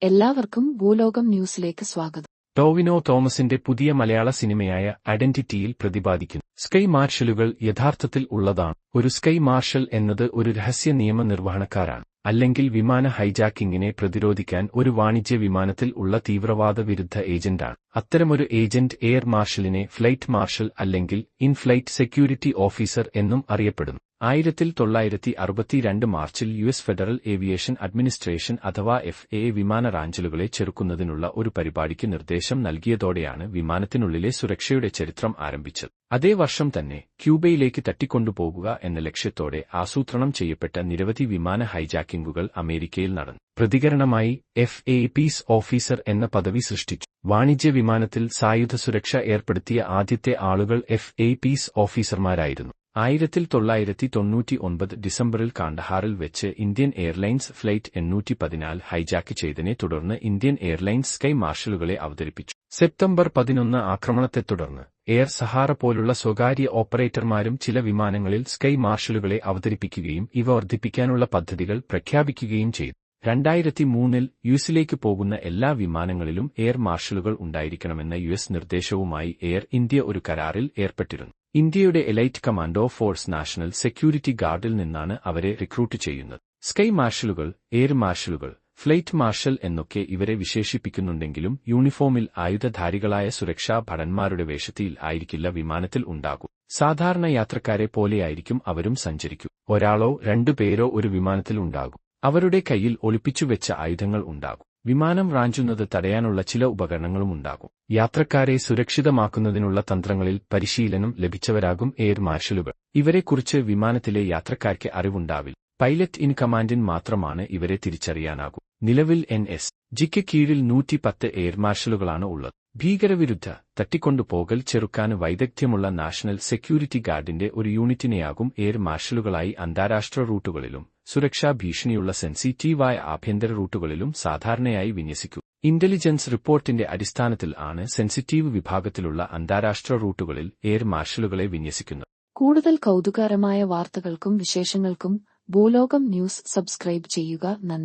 എല്ലാവർക്കും ഭൂലോകം ന്യൂസിലേക്ക് സ്വാഗതം. ടോവിനോ തോമസിന്റെ പുതിയ മലയാള സിനിമയായ ഐഡന്റിറ്റിയിൽ പ്രതിപാദിക്കുന്നു. സ്കൈ മാർഷലുകൾ യഥാർത്ഥത്തിൽ ഉള്ളതാണ്. ഒരു സ്കൈ മാർഷൽ എന്നത് ഒരു രഹസ്യ നിയമ നിർവഹണക്കാരാണ്, അല്ലെങ്കിൽ വിമാന ഹൈജാക്കിങ്ങിനെ പ്രതിരോധിക്കാൻ ഒരു വാണിജ്യ വിമാനത്തിൽ ഉള്ള തീവ്രവാദ വിരുദ്ധ ഏജന്റാണ്. അത്തരമൊരു ഏജന്റ് എയർ മാർഷലിനെ ഫ്ലൈറ്റ് മാർഷൽ അല്ലെങ്കിൽ ഇൻ ഫ്ലൈറ്റ് സെക്യൂരിറ്റി ഓഫീസർ എന്നും അറിയപ്പെടുന്നു. 1962 മാർച്ചിൽ യുഎസ് ഫെഡറൽ ഏവിയേഷൻ അഡ്മിനിസ്ട്രേഷൻ അഥവാ FAA വിമാന റാഞ്ചലുകളെ ചെറുക്കുന്നതിനുള്ള ഒരു പരിപാടിക്ക് നിർദ്ദേശം നൽകിയതോടെയാണ് വിമാനത്തിനുള്ളിലെ സുരക്ഷയുടെ ചരിത്രം ആരംഭിച്ചത്. അതേ വർഷം തന്നെ ക്യൂബയിലേക്ക് തട്ടിക്കൊണ്ടുപോകുക എന്ന ലക്ഷ്യത്തോടെ ആസൂത്രണം ചെയ്യപ്പെട്ട നിരവധി വിമാന ഹൈജാക്കിംഗുകൾ അമേരിക്കയിൽ നടന്നു. പ്രതികരണമായി FAA പീസ് ഓഫീസർ എന്ന പദവി സൃഷ്ടിച്ചു. വാണിജ്യ വിമാനത്തിൽ സായുധ സുരക്ഷ ഏർപ്പെടുത്തിയ ആദ്യത്തെ ആളുകൾ FAA പീസ് ഓഫീസർമാരായിരുന്നു. 1999 ഡിസംബറിൽ കാണ്ഡഹാറിൽ വെച്ച് ഇന്ത്യൻ എയർലൈൻസ് ഫ്ലൈറ്റ് 814 ഹൈജാക്ക് ചെയ്തതിനെ തുടർന്ന് ഇന്ത്യൻ എയർലൈൻസ് സ്കൈ മാർഷലുകളെ അവതരിപ്പിച്ചു. സെപ്റ്റംബർ 11 ആക്രമണത്തെ തുടർന്ന് എയർ സഹാറ പോലുള്ള സ്വകാര്യ ഓപ്പറേറ്റർമാരും ചില വിമാനങ്ങളിൽ സ്കൈ മാർഷലുകളെ അവതരിപ്പിക്കുകയും ഇവ വർദ്ധിപ്പിക്കാനുള്ള പദ്ധതികൾ പ്രഖ്യാപിക്കുകയും ചെയ്തു. 2003 യുഎസിലേക്ക് പോകുന്ന എല്ലാ വിമാനങ്ങളിലും എയർ മാർഷലുകൾ ഉണ്ടായിരിക്കണമെന്ന US നിർദ്ദേശവുമായി എയർ ഇന്ത്യ ഒരു കരാറിൽ ഏർപ്പെട്ടിരുന്നു. ഇന്ത്യയുടെ elite commando force national security ഗാർഡിൽ നിന്നാണ് അവരെ റിക്രൂട്ട് ചെയ്യുന്നത്. സ്കൈ മാർഷലുകൾ, എയർ മാർഷലുകൾ, ഫ്ലൈറ്റ് മാർഷൽ എന്നൊക്കെ ഇവരെ വിശേഷിപ്പിക്കുന്നുണ്ടെങ്കിലും യൂണിഫോമിൽ ആയുധധാരികളായ സുരക്ഷാ ഭടന്മാരുടെ വേഷത്തിൽ ആയിരിക്കില്ല വിമാനത്തിൽ ഉണ്ടാകൂ. സാധാരണ യാത്രക്കാരെ പോലെയായിരിക്കും അവരും സഞ്ചരിക്കൂ. ഒരാളോ രണ്ടുപേരോ ഒരു വിമാനത്തിൽ ഉണ്ടാകും. അവരുടെ കയ്യിൽ ഒളിപ്പിച്ചുവെച്ച ആയുധങ്ങൾ ഉണ്ടാകും. വിമാനം റാഞ്ചുന്നത് തടയാനുള്ള ചില ഉപകരണങ്ങളും ഉണ്ടാകും. യാത്രക്കാരെ സുരക്ഷിതമാക്കുന്നതിനുള്ള തന്ത്രങ്ങളിൽ പരിശീലനം ലഭിച്ചവരാകും എയർ മാർഷലുകൾ. ഇവരെക്കുറിച്ച് വിമാനത്തിലെ യാത്രക്കാർക്ക് അറിവുണ്ടാവില്ല. പൈലറ്റ് ഇൻ കമാൻഡിന് മാത്രമാണ് ഇവരെ തിരിച്ചറിയാനാകൂ. നിലവിൽ NSGക്ക് കീഴിൽ 110 എയർ മാർഷലുകളാണ് ഉള്ളത്. ഭീകരവിരുദ്ധ തട്ടിക്കൊണ്ടുപോകൽ ചെറുക്കാൻ വൈദഗ്ധ്യമുള്ള നാഷണൽ സെക്യൂരിറ്റി ഗാർഡിന്റെ ഒരു യൂണിറ്റിനെയാകും എയർ മാർഷലുകളായി അന്താരാഷ്ട്ര റൂട്ടുകളിലും സുരക്ഷാ ഭീഷണിയുള്ള സെൻസിറ്റീവായ ആഭ്യന്തര റൂട്ടുകളിലും സാധാരണയായി വിന്യസിക്കൂ. ഇന്റലിജൻസ് റിപ്പോർട്ടിന്റെ അടിസ്ഥാനത്തിൽ ആണ് സെൻസിറ്റീവ് വിഭാഗത്തിലുള്ള അന്താരാഷ്ട്ര റൂട്ടുകളിൽ എയർ മാർഷലുകളെ വിന്യസിക്കുന്നത്. കൂടുതൽ കൗതുകകരമായ വാർത്തകൾക്കും വിശേഷങ്ങൾക്കും ഭൂലോകം ന്യൂസ് സബ്സ്ക്രൈബ് ചെയ്യുക. നന്ദി.